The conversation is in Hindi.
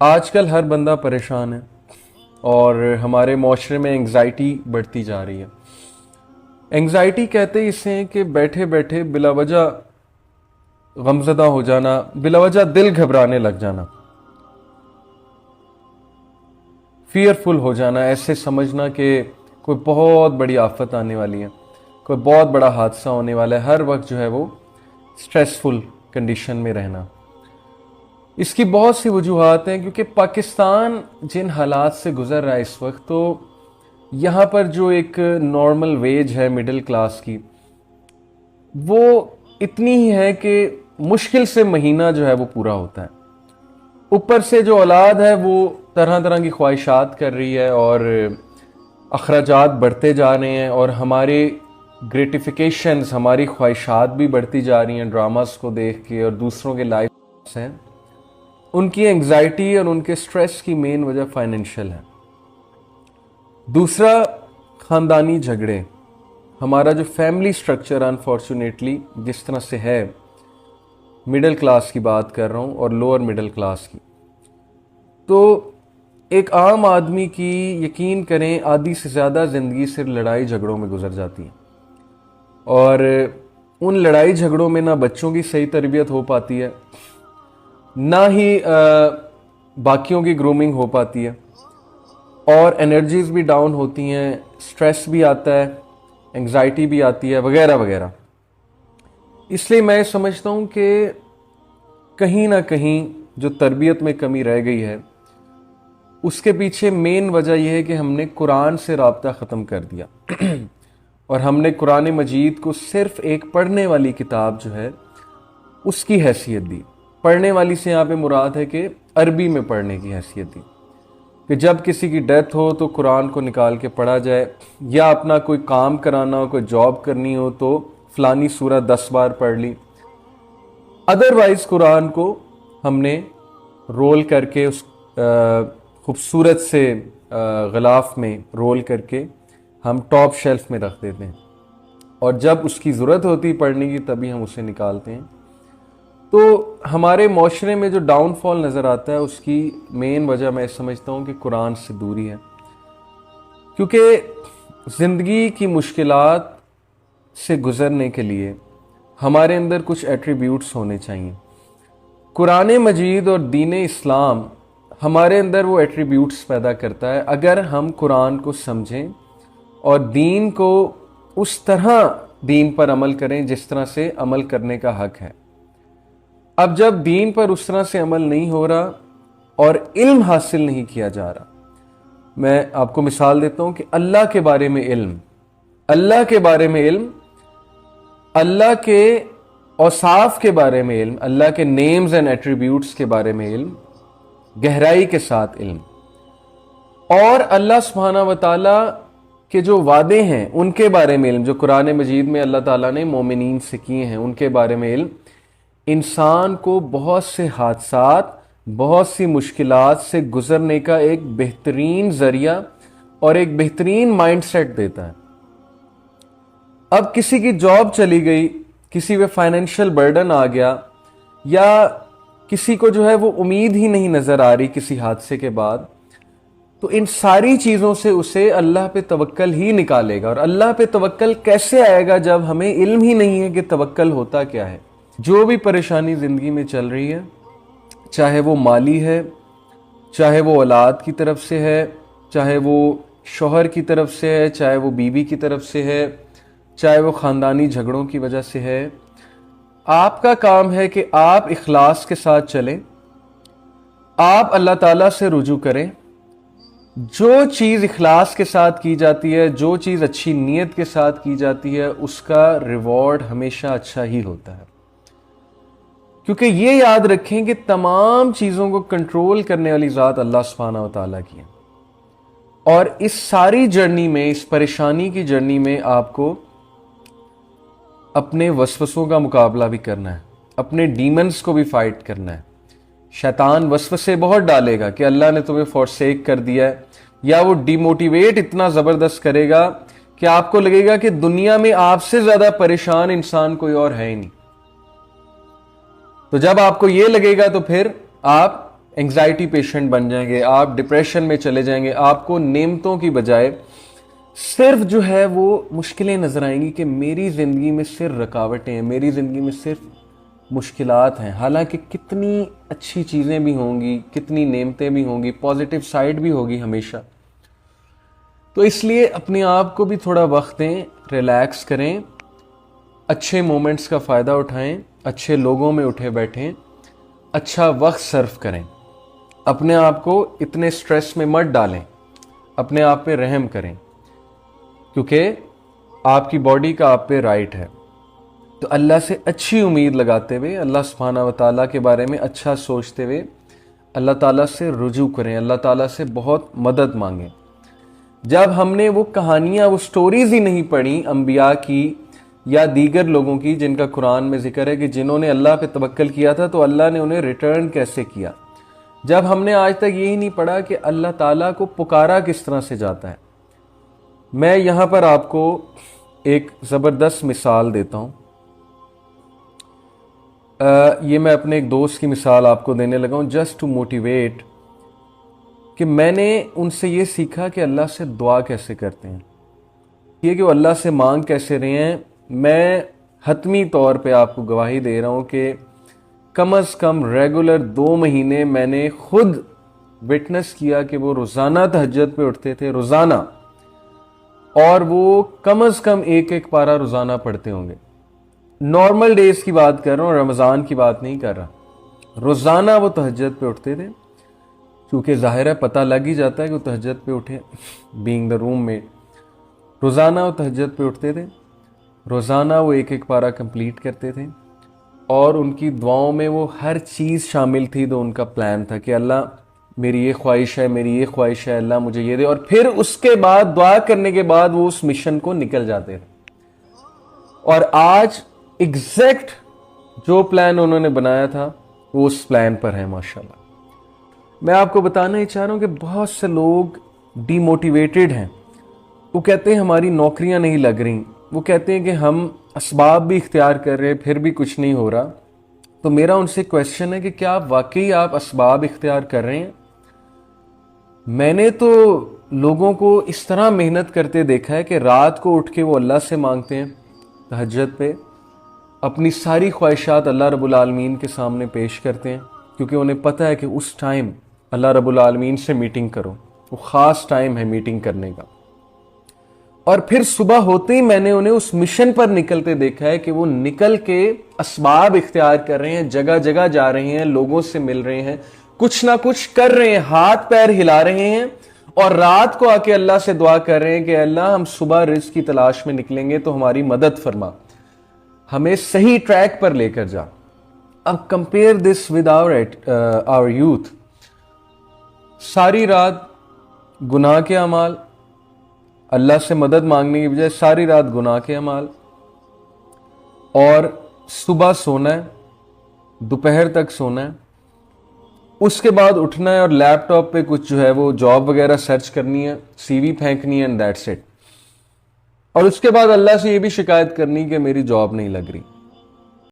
आजकल हर बंदा परेशान है और हमारे माशरे में एंग्जाइटी बढ़ती जा रही है। एंग्जाइटी कहते ही इसे हैं कि बैठे बैठे बिलावजह गमजदा हो जाना, बिलावजह दिल घबराने लग जाना, फियरफुल हो जाना, ऐसे समझना कि कोई बहुत बड़ी आफत आने वाली है, कोई बहुत बड़ा हादसा होने वाला है। हर वक्त जो है वो स्ट्रेसफुल कंडीशन में रहना। इसकी बहुत सी वजूहात हैं, क्योंकि पाकिस्तान जिन हालात से गुजर रहा है इस वक्त, तो यहाँ पर जो एक नॉर्मल वेज है मिडिल क्लास की, वो इतनी ही है कि मुश्किल से महीना जो है वो पूरा होता है। ऊपर से जो औलाद है वो तरह तरह की ख्वाहिशात कर रही है और अखराजात बढ़ते जा रहे हैं, और हमारे ग्रेटिफिकेशंस, हमारी ख्वाहिशात भी बढ़ती जा रही हैं ड्रामास को देख के। और दूसरों के लाइफ हैं, उनकी एंग्जाइटी और उनके स्ट्रेस की मेन वजह फाइनेंशियल है। दूसरा, ख़ानदानी झगड़े। हमारा जो फैमिली स्ट्रक्चर अनफॉर्चुनेटली जिस तरह से है, मिडिल क्लास की बात कर रहा हूँ और लोअर मिडिल क्लास की, तो एक आम आदमी की, यकीन करें, आधी से ज़्यादा ज़िंदगी सिर्फ लड़ाई झगड़ों में गुजर जाती है। और उन लड़ाई झगड़ों में ना बच्चों की सही तरबियत हो पाती है, ना ही बाकियों की ग्रूमिंग हो पाती है, और एनर्जीज भी डाउन होती हैं, स्ट्रेस भी आता है, एंग्जाइटी भी आती है, वगैरह वगैरह। इसलिए मैं समझता हूँ कि कहीं ना कहीं जो तरबियत में कमी रह गई है, उसके पीछे मेन वजह यह है कि हमने कुरान से राब्ता ख़त्म कर दिया और हमने कुरान मजीद को सिर्फ एक पढ़ने वाली किताब जो है उसकी हैसियत दी। पढ़ने वाली से यहाँ पे मुराद है कि अरबी में पढ़ने की हैसियत दी, कि जब किसी की डेथ हो तो कुरान को निकाल के पढ़ा जाए, या अपना कोई काम कराना हो, कोई जॉब करनी हो तो फलानी सूरह 10 बार पढ़ ली। अदरवाइज कुरान को हमने रोल करके उस खूबसूरत से ग़िलाफ़ में रोल करके हम टॉप शेल्फ में रख देते हैं, और जब उसकी ज़रूरत होती पढ़ने की तभी हम उसे निकालते हैं। तो हमारे माशरे में जो डाउनफॉल नज़र आता है, उसकी मेन वजह मैं समझता हूँ कि कुरान से दूरी है। क्योंकि ज़िंदगी की मुश्किलात से गुज़रने के लिए हमारे अंदर कुछ एट्रीब्यूट्स होने चाहिए। कुरान मजीद और दीन इस्लाम हमारे अंदर वो एट्रीब्यूट्स पैदा करता है, अगर हम कुरान को समझें और दीन को उस तरह दीन पर अमल करें जिस तरह से अमल करने का हक है। अब जब दीन पर उस तरह से अमल नहीं हो रहा और इल्म हासिल नहीं किया जा रहा, मैं आपको मिसाल देता हूं कि अल्लाह के बारे में इल्म, अल्लाह के बारे में इल्म, अल्लाह के औसाफ के बारे में इल्म, अल्लाह के नेम्स एंड एट्रीब्यूट्स के बारे में इल्म, गहराई के साथ इल्म, और अल्लाह सुब्हाना व तआला के जो वादे हैं उनके बारे में इल्म, जो कुरान मजीद में अल्लाह ताला ने मोमिनीन से किए हैं उनके बारे में इल्म, इंसान को बहुत से हादसात, बहुत सी मुश्किलात से गुजरने का एक बेहतरीन जरिया और एक बेहतरीन माइंडसेट देता है। अब किसी की जॉब चली गई, किसी पे फाइनेंशियल बर्डन आ गया, या किसी को जो है वो उम्मीद ही नहीं नजर आ रही किसी हादसे के बाद, तो इन सारी चीजों से उसे अल्लाह पे तवक्कल ही निकालेगा। और अल्लाह पे तवक्कल कैसे आएगा जब हमें इल्म ही नहीं है कि तवक्कल होता क्या है। जो भी परेशानी जिंदगी में चल रही है, चाहे वो माली है, चाहे वो औलाद की तरफ से है, चाहे वो शौहर की तरफ से है, चाहे वो बीवी की तरफ से है, चाहे वो ख़ानदानी झगड़ों की वजह से है, आपका काम है कि आप इखलास के साथ चलें, आप अल्लाह ताला से रुजू करें। जो चीज़ इखलास के साथ की जाती है, जो चीज़ अच्छी नीयत के साथ की जाती है, उसका रिवॉर्ड हमेशा अच्छा ही होता है। क्योंकि ये याद रखें कि तमाम चीज़ों को कंट्रोल करने वाली ज़ात अल्लाह सुब्हाना व तआला की है, और इस सारी जर्नी में, इस परेशानी की जर्नी में आपको अपने वसवसों का मुकाबला भी करना है, अपने डीमंस को भी फाइट करना है। शैतान वसवसे बहुत डालेगा कि अल्लाह ने तुम्हें फॉरसेक कर दिया है, या वो डिमोटिवेट इतना ज़बरदस्त करेगा कि आपको लगेगा कि दुनिया में आपसे ज़्यादा परेशान इंसान कोई और है ही नहीं। तो जब आपको ये लगेगा तो फिर आप एंग्जाइटी पेशेंट बन जाएंगे, आप डिप्रेशन में चले जाएंगे। आपको नेमतों की बजाय सिर्फ जो है वो मुश्किलें नजर आएंगी कि मेरी जिंदगी में सिर्फ रुकावटें हैं, मेरी जिंदगी में सिर्फ मुश्किलात हैं। हालांकि कितनी अच्छी चीजें भी होंगी, कितनी नेमतें भी होंगी, पॉजिटिव साइड भी होगी हमेशा। तो इसलिए अपने आप को भी थोड़ा वक्त दें, रिलैक्स करें, अच्छे मोमेंट्स का फ़ायदा उठाएं, अच्छे लोगों में उठे बैठें, अच्छा वक्त सर्व करें। अपने आप को इतने स्ट्रेस में मत डालें, अपने आप पे रहम करें, क्योंकि आपकी बॉडी का आप पे राइट है। तो अल्लाह से अच्छी उम्मीद लगाते हुए, अल्लाह सुब्हाना व तआला के बारे में अच्छा सोचते हुए अल्लाह ताला से रुजू करें, अल्लाह ताला से बहुत मदद मांगें। जब हमने वो कहानियाँ, वो स्टोरीज ही नहीं पढ़ी अंबिया की या दीगर लोगों की जिनका कुरान में जिक्र है कि जिन्होंने अल्लाह पे तवक्कल किया था तो अल्लाह ने उन्हें रिटर्न कैसे किया, जब हमने आज तक यही नहीं पढ़ा कि अल्लाह ताला को पुकारा किस तरह से जाता है। मैं यहाँ पर आपको एक ज़बरदस्त मिसाल देता हूँ। ये मैं अपने एक दोस्त की मिसाल आपको देने लगा हूँ जस्ट टू मोटिवेट, कि मैंने उनसे ये सीखा कि अल्लाह से दुआ कैसे करते हैं, ये कि वो अल्लाह से मांग कैसे रहे हैं। मैं हतमी तौर पे आपको गवाही दे रहा हूँ कि कम से कम रेगुलर 2 महीने मैंने खुद विटनेस किया कि वो रोज़ाना तहज्जुद पे उठते थे, रोज़ाना, और वो कम से कम एक पारा रोज़ाना पढ़ते होंगे। नॉर्मल डेज की बात कर रहा हूँ, रमज़ान की बात नहीं कर रहा। रोज़ाना वो तहज्जुद पे उठते थे, क्योंकि ज़ाहिर है पता लग ही जाता है कि वो तहज्जुद पे उठे, बीइंग द रूम में। रोज़ाना वो तहज्जुद पे उठते थे, रोज़ाना वो एक पारा कंप्लीट करते थे, और उनकी दुआओं में वो हर चीज़ शामिल थी। तो उनका प्लान था कि अल्लाह मेरी ये ख्वाहिश है, मेरी ये ख्वाहिश है, अल्लाह मुझे ये दे। और फिर उसके बाद दुआ करने के बाद वो उस मिशन को निकल जाते थे। और आज एग्जैक्ट जो प्लान उन्होंने बनाया था वो उस प्लान पर है माशाल्लाह। मैं आपको बताना ही चाह रहा हूँ कि बहुत से लोग डीमोटिवेटेड हैं। वो कहते हैं हमारी नौकरियां नहीं लग रही, वो कहते हैं कि हम असबाब भी इख्तियार कर रहे हैं फिर भी कुछ नहीं हो रहा। तो मेरा उनसे क्वेश्चन है कि क्या वाकई आप असबाब इख्तियार कर रहे हैं? मैंने तो लोगों को इस तरह मेहनत करते देखा है कि रात को उठ के वो अल्लाह से मांगते हैं तहज्जुद पे, अपनी सारी ख्वाहिशात अल्लाह रब्बुल आलमीन के सामने पेश करते हैं, क्योंकि उन्हें पता है कि उस टाइम अल्लाह रब्बुल आलमीन से मीटिंग करो, वो ख़ास टाइम है मीटिंग करने का। और फिर सुबह होते ही मैंने उन्हें उस मिशन पर निकलते देखा है कि वो निकल के असबाब इख्तियार कर रहे हैं, जगह जगह जा रहे हैं, लोगों से मिल रहे हैं, कुछ ना कुछ कर रहे हैं, हाथ पैर हिला रहे हैं, और रात को आके अल्लाह से दुआ कर रहे हैं कि अल्लाह हम सुबह रिज़्क़ की तलाश में निकलेंगे तो हमारी मदद फरमा, हमें सही ट्रैक पर लेकर जा। अब compare this with our youth. सारी रात गुनाह के अमाल, अल्लाह से मदद मांगने की बजाय सारी रात गुनाह के अमाल, और सुबह सोना है, दोपहर तक सोना है, उसके बाद उठना है और लैपटॉप पे कुछ जो है वो जॉब वगैरह सर्च करनी है, सीवी फेंकनी है, एंड दैट्स इट। और उसके बाद अल्लाह से ये भी शिकायत करनी कि मेरी जॉब नहीं लग रही।